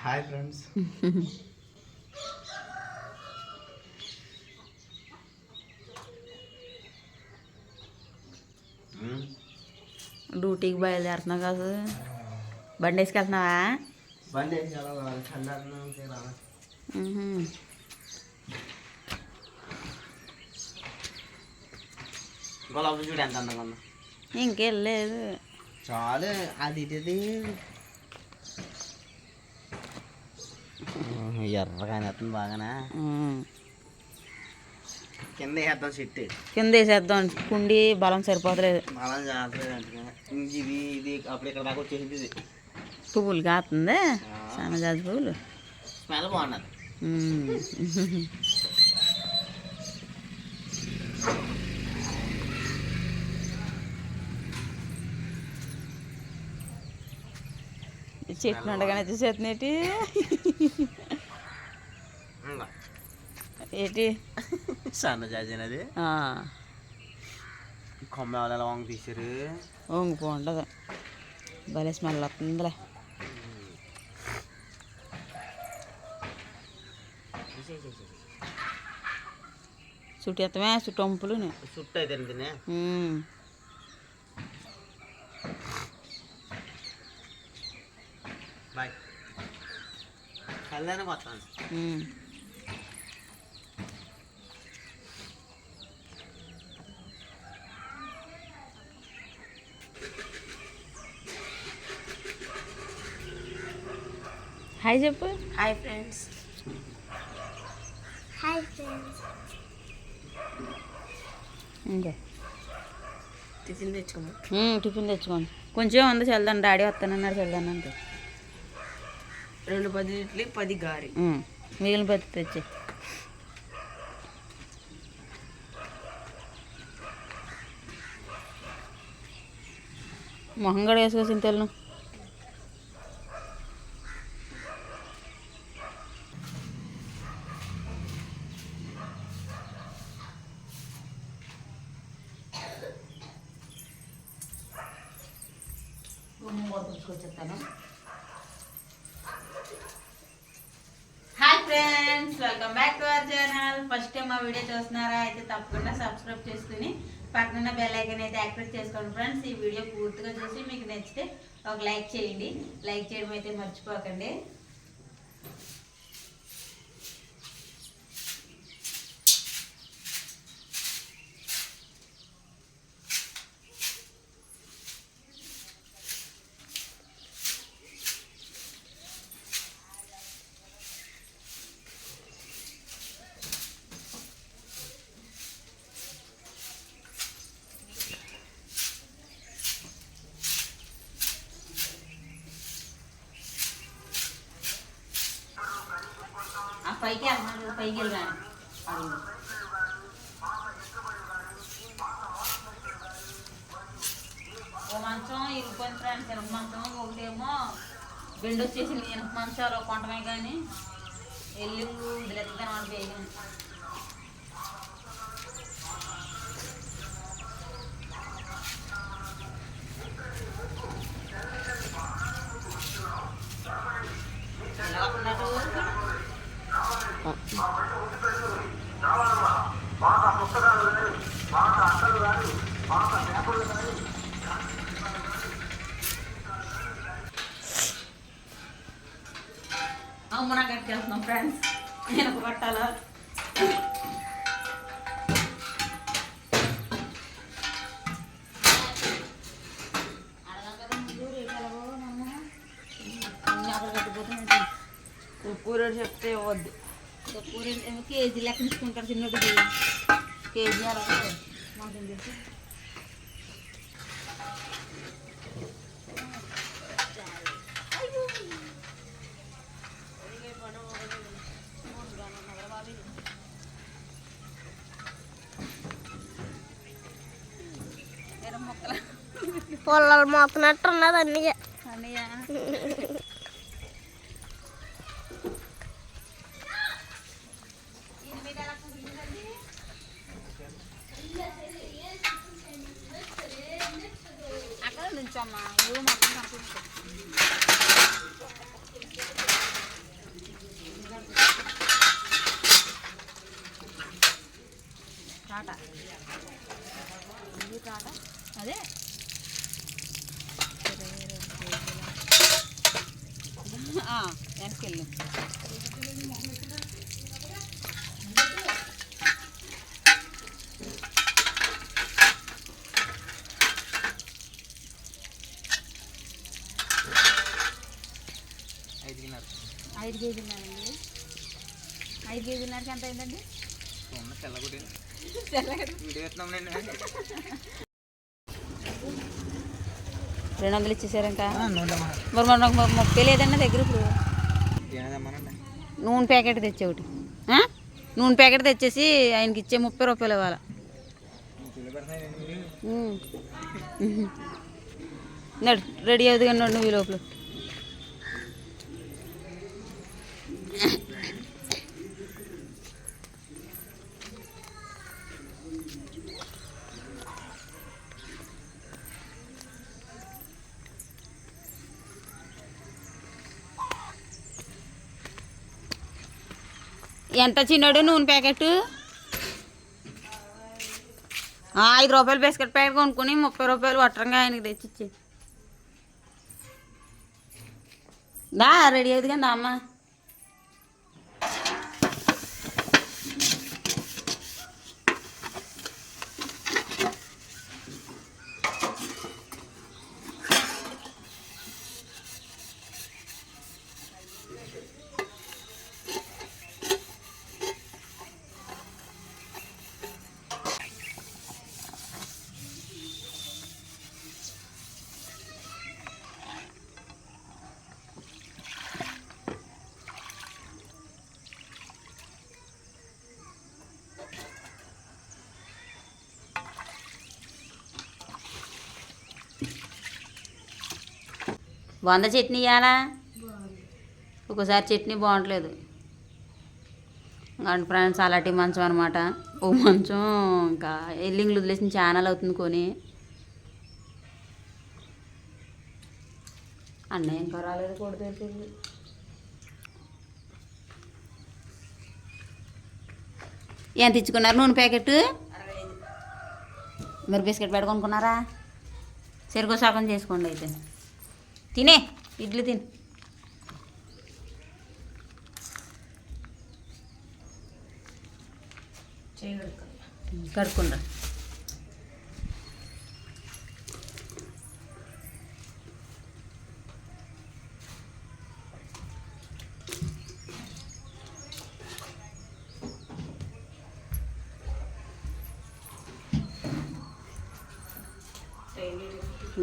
Hi friends. డ్యూటీకి బయలుదేరుతున్నావు కాదు, బండి వేసుకెళ్తున్నావా? బండి వేసుకెళ్ళాలి, చల్లారినా గులాబీ చూడు ఎంత అందంగా ఉందో. ఇంకెళ్ళలేదు చాలు అది ఇది ఎర్రగానే వస్తుంది బాగానే. కింద వేసేద్దాం చెట్టు, కింద వేసేద్దాం. కుండి బలం సరిపోతలేదు, బలం చేస్తలేదు అంటే ఇది ఇది అప్పుడు ఇక్కడ దాకా వచ్చేసింది. ఇది పువ్వులు కాస్తుంది, సన్నజాజి పువ్వులు. స్మెల్ బాగున్నది. చెట్లు ఉండగానే చూసేటి ఏంటి సన్నజాజి అది కొమ్మ ఎలా వంగ తీసారు. వంగిపోండదు, భలే స్మెల్ వస్తుందిలే. చుట్టూ ఎత్తమే చుట్టంపులు చుట్టూ అయితే తినే బాయ్ కళ్యాణం వస్తాను. హాయ్ చెప్పు. Hi friends. Hi friends. ఇంకా టిఫిన్ తెచ్చుకోమా. టిఫిన్ తెచ్చుకోండి. కొంచెం ఉంది చల్దాను, డాడీ వస్తానన్నాడు చల్దాను అంటే. 2 10 ఇడ్లీ 10 గారి మిగిలిన పత్తి తెచ్చి మొహం కూడా వేసుకోసిన తెలను. తీసుకొచ్చేస్తాను. Hi friends, welcome back to our channel. First time మా వీడియో చూస్తున్నారా అయితే తప్పకుండా సబ్స్క్రైబ్ చేసుకుని పక్కన బెల్ ఐకాన్ అయితే యాక్టివేట్ చేసుకోండి ఫ్రెండ్స్. ఈ వీడియో పూర్తిగా చూసి మీకు నచ్చితే ఒక లైక్ చేయండి. లైక్ చేయడం అయితే మర్చిపోకండి. పైకి వెళ్తున్నాడు, పైకి వెళ్ళాను. ఓ మంచం ఇరుకొని ఫ్రెండ్స్, ఇనుప మంచం ఒకటేమో బెండ్ వచ్చేసింది. ఇనుప మంచాలు కొంటమే కానీ వెళ్ళి వదిలేస్తాను వాడు వేయగా. అమ్మనా కట్టేస్తున్నాం ఫ్రెండ్స్, నేను పట్టాలా. కూర చెప్తే వద్దు, కూర కేజీ లెక్క తీసుకుంటారు. చిన్నది కేజీ అలాగే మాకు చెప్పి పొలాలు మోకున్నట్టు ఉన్నది అన్నయ్య. అక్కడ నుంచమ్మా ఇవి మొత్తం కనిపిస్తుంది. టాటా ఇది టాటా అదే వెనక్కి వెళ్ళు. ఐదు కేజీలున్నారండి. 5 కేజీలన్నరకి ఎంత అయిందండి? రెండు వందలు ఇచ్చేసారు ఇంకా. మరి మనకు 30 లేదన్నా దగ్గర. ఇప్పుడు నూనె ప్యాకెట్ తెచ్చే ఒకటి, నూనె ప్యాకెట్ తెచ్చేసి ఆయనకి ఇచ్చే 30 రూపాయలు ఇవ్వాలి. నడు రెడీ అవుతుంది కానీ నువ్వు ఈ లోపల. ఎంత చిన్నడు నూనె ప్యాకెట్? 5 రూపాయలు బిస్కెట్ ప్యాకెట్ కొనుక్కొని 30 రూపాయలు వట్టరంగా ఆయనకి తెచ్చిచ్చి. దా రెడీ అవుతుంది కదా అమ్మ. వంద చట్నీ ఇవ్వాలా? ఒకసారి చట్నీ బాగుంటలేదు. అండ్ ఫ్రెండ్స్ అలాంటి మంచం అనమాట. ఓ మంచం ఇంకా ఎల్లింగ్లు వదిలేసిన ఛానల్ అవుతుంది కొని. అన్నయ్య ఇంకా రాలేదు, కొడుతుంది. ఎంత ఇచ్చుకున్నారు నూనె ప్యాకెట్? మరి బిస్కెట్ పెట్టుకొనుకున్నారా? సరిగ్గా సగం చేసుకోండి అయితే. తినే ఇడ్లీ తిని. కడుక్కుండ్రా.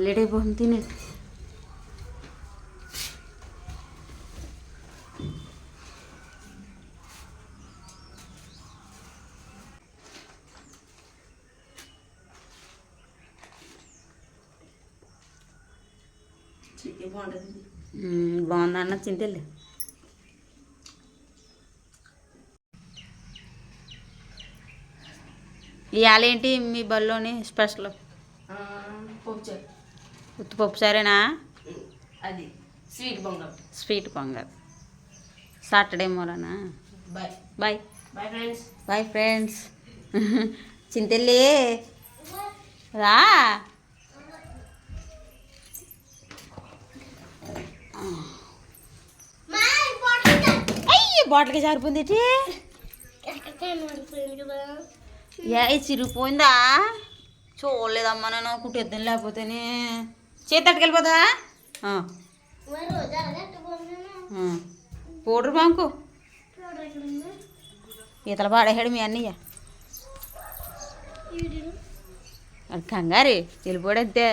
లేట్ అయిపోతుంది, తినే. బాగుంది అన్న చింతలే. ఇవాళ ఏంటి మీ బల్లోని స్పెషల్? ఉత్తిపప్పు సరేనా? అది sweet Pongal. Sweet Pongal Saturday మూలనా? Bye bye bye friends. Bye friends. చింతల్లి రా. అయ్యి బాటిల్కి జారిపోయింది. ఏ చిరిగిపోయిందా? చూడలేదమ్మా నేను. కుట్టేద్దాం లేకపోతేనే. చేతి తట్టుకెళ్ళిపోతా. పౌడర్ బాంకు ఈతల పాడేసాడు మీ అన్నయ్య. అది కంగారు వెళ్ళిపోడంతే.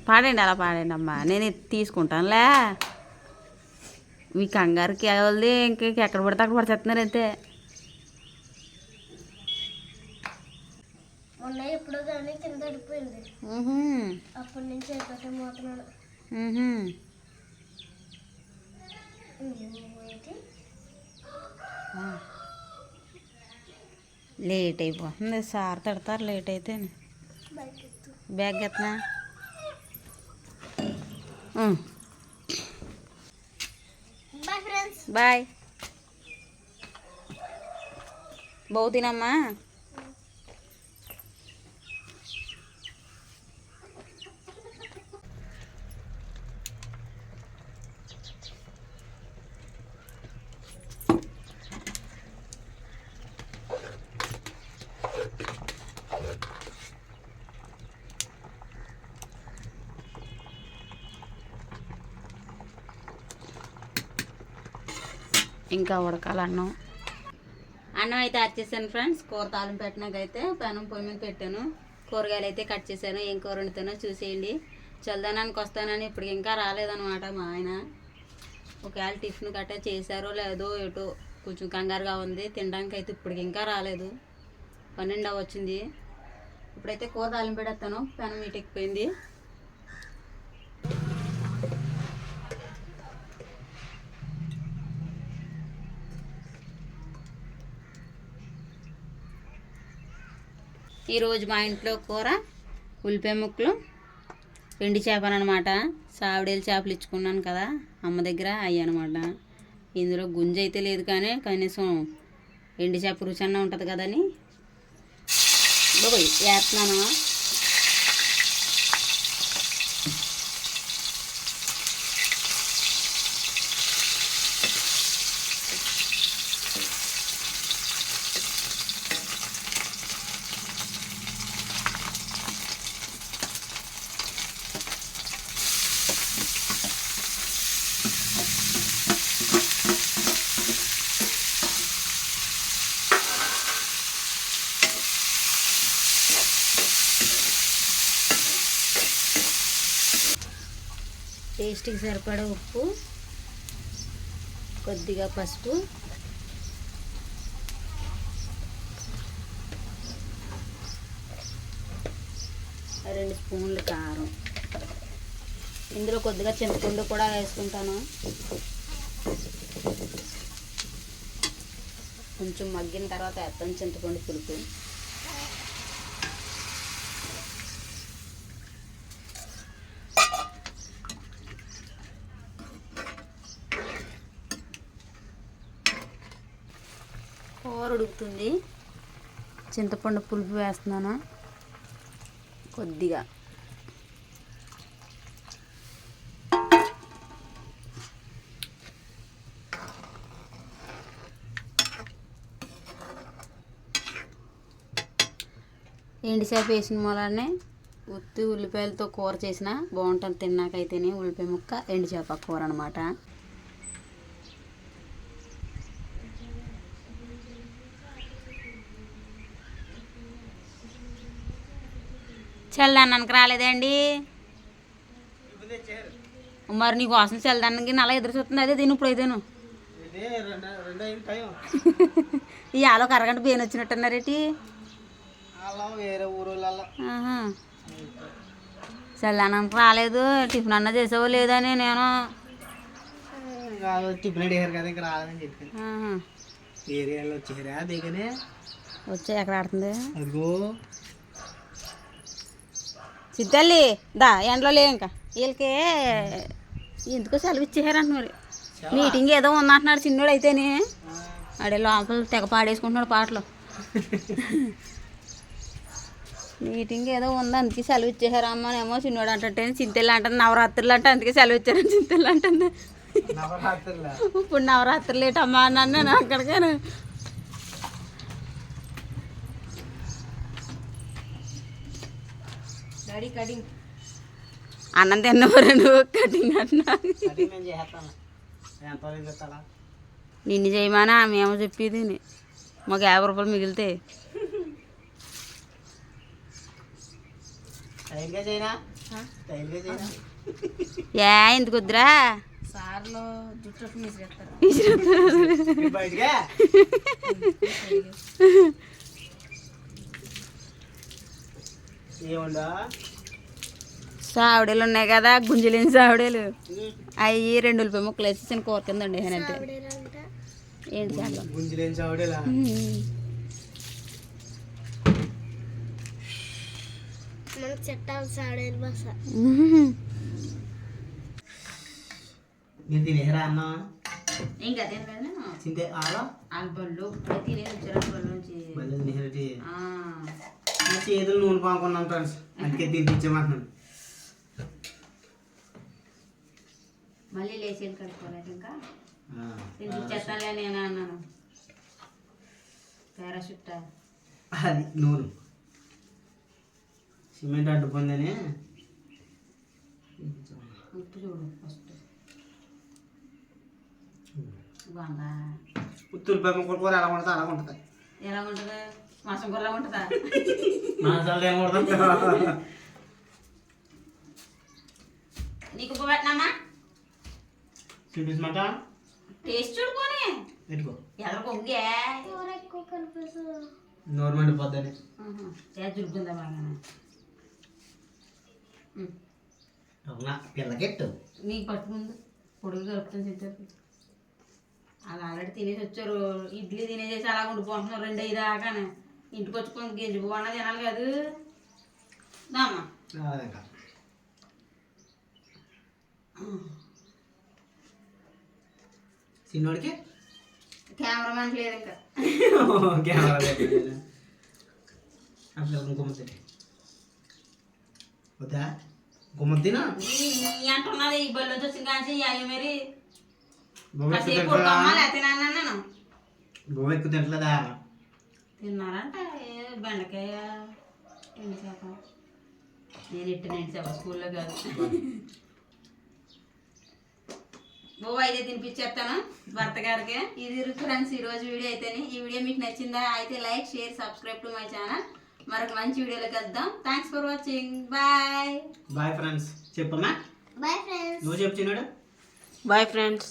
పాడండి, అలా పాడండి అమ్మా, నేను తీసుకుంటానులే. మీ కంగారుకి వాళ్ళది ఎక్కడ పడితే అక్కడ పడిచేస్తున్నారు అంతే. మొన్న ఎప్పుడో కానీ కింద పడిపోయింది. అప్పటి నుంచి అయిపోతే మోతున్నాడు. లేట్ అయిపోతుంది. సార్ తిడతారు లేట్ అయితే. బ్యాగ్ ఎత్తనా? Bye friends. బాయ్. బావు తినమ్మా. ఇంకా ఉడకాలి అన్నం. అన్నం అయితే వచ్చేసాను ఫ్రెండ్స్. కూర తాలింపు పెట్టినాకైతే పెనం పొయ్యి మీద పెట్టాను. కూరగాయలు అయితే కట్ చేశాను. ఏం కూర వండుతానో చూసేయండి. చల్లదనానికి వస్తానని ఇప్పుడు ఇంకా రాలేదన్నమాట మా ఆయన. ఒకవేళ టిఫిన్ గట్రా చేశారో లేదో ఏటో కొంచెం కంగారుగా ఉంది. తినడానికి అయితే ఇప్పటికి ఇంకా రాలేదు. 12 వచ్చింది. ఇప్పుడైతే కూర తాలింపు పెడతాను. పెనం మీటెక్కిపోయింది. ఈరోజు మా ఇంట్లో కూర ఉల్లిపాయ ముక్కలు, ఎండి చేపలు అనమాట. సావిడేలు చేపలు ఇచ్చుకున్నాను కదా అమ్మ దగ్గర, అవి అనమాట. ఇందులో గుంజ అయితే లేదు కానీ కనీసం ఎండి చేప రుచి అన్న ఉంటుంది కదని వేస్తున్నాను. టేస్ట్కి సరిపడా ఉప్పు, కొద్దిగా పసుపు, రెండు స్పూన్లు కారం. ఇందులో కొద్దిగా చింతపండు కూడా వేసుకుంటాను. కొంచెం మగ్గిన తర్వాత వేస్తాను చింతపండు పులుపు. కూర ఉడుకుతుంది. చింతపండు పులుపు వేస్తున్నాను కొద్దిగా. ఎండి చేప వేసిన మూలానే ఉత్తి ఉల్లిపాయలతో కూర చేసిన బాగుంటుంది తిన్నాకైతేనే. ఉల్లిపాయ ముక్క ఎండి చేప కూర అనమాట. చల్లదన్నానికి రాలేదండి మరి. నీకోసం చల్లదన్నానికి అలా ఎదురు చూస్తుంది. అదే తిను ఇప్పుడు అయితేను. ఇవాళ ఒక అరగంట బేన్ వచ్చినట్టున్నారేటి. చల్లదన్నానికి రాలేదు. టిఫిన్ అన్నా చేసావో లేదని నేను వచ్చా. ఎక్కడ ఆడుతుంది సిద్ధల్లి దా ఎండలో లేవు. ఇంకా వీళ్ళకి ఎందుకో సెలవు ఇచ్చేసారంట మరి. మీటింగ్ ఏదో ఉందంటున్నాడు చిన్నోడు అయితేనే. అడే లోపల తెగ పాడేసుకుంటున్నాడు పాటలు. మీటింగ్ ఏదో ఉంది అందుకే సెలవు ఇచ్చేసారమ్మనేమో చిన్నోడు అంటే. చింతలు అంటుంది నవరాత్రులు అంటే అందుకే సెలవు ఇచ్చారని చింతలు అంటుంది. ఇప్పుడు నవరాత్రులు ఏటమ్మా అన్నాను నేను అక్కడికే. అన్నం తిన్నవరా నువ్వు? కటింగ్ అన్నా నిన్ను చేయమనా మేము చెప్పేది. మాకు 50 రూపాయలు మిగిలితే ఎందుకు వద్దురా సార్లో జుట్టు సావిడేలు ఉన్నాయి కదా గుంజలేని సావిడేలు. అవి 2 ఉల్లిపాయ ముక్కలు వేసి చిన్న కూర కింద ఉండేనంటే. ఏంటి చాలా మీరు తినేరా అన్న ఇంకా తినలేదు చింతే ఆలో వాళ్ళ బళ్ళు ఇప్పుడే తినేసి వచ్చారు బళ్ళు నుంచి మళ్ళీ తినేటి ఆ, నా చేతులు నూనె పాముకున్నాం ఫ్రెండ్స్ అందుకే తినిపించామంటున్నాను. మళ్ళీ లేచేది కడుక్కోలేదు ఇంకా తినిపించేస్తానులే నేను అన్నాను. పారాషూట్ అది నూనె సిమెంట్ అడ్డుపోయిందని ఉప్పు చూడు ఫస్ట్ బాగా ఉత్తూరు బెమ్మ కూర ఎలా ఉంటుంది అలా ఉంటుంది. ఎలా ఉంటుంది మాసం కూరలా ఉంటుందా మాసాలు ఏమవుతుంది నీకు ఉప్పు పెట్టినామా చూపించమాట టేస్ట్ చూడుకోని పెట్టుకో ఎదర కొంగే కూర ఎక్కువ కనిపిస్తుంది. నోరు మండిపోద్దని జుడుకుందా బాగా అవునా పిల్లకెట్టు నీకు పట్టుకుంది పొడుగు కలుపుతుంది తింటారు. వాళ్ళు ఆల్రెడీ తినేసి వచ్చారు. ఇడ్లీ తినేసేసి అలా ఉండిపోతున్నారు 2 దాకానే. ఇంటికి వచ్చుకొని గెంజిపోవన్నా తినాలి కాదు దామా ఇంకా చిన్నోడికి కెమెరామెన్ లేదు ఇంకా కెమెరా అప్పుడు గుమ్మతి వద్దా గుమ్మతినా నీ అంటున్నది ఈ బళ్ళు వచ్చిన కానీ అయ్యి మరి బొమ్మ ఎక్కువ కాసేపు తింటలేదా ఉడకమ్మా లేకపోతే నేను బొమ్మ ఎక్కువ తింటలేదా తిన్నారంట బెండకాయ 2 శాతం నేను ఇట్టు 9 శాతం స్కూల్లో కాదు ఓ అయితే తినిపించేస్తాను భర్త గారికి. ఇది ఫ్రెండ్స్ ఈరోజు వీడియో అయితేనే. ఈ వీడియో మీకు నచ్చిందా అయితే like share subscribe to my channel. మరొక మంచి వీడియోలోకి వద్దాం. Thanks for watching. Bye bye friends చెప్పమ్మా బాయ్ ఫ్రెండ్స్. నువ్వు చెప్పు చిన్నాడు బాయ్ ఫ్రెండ్స్.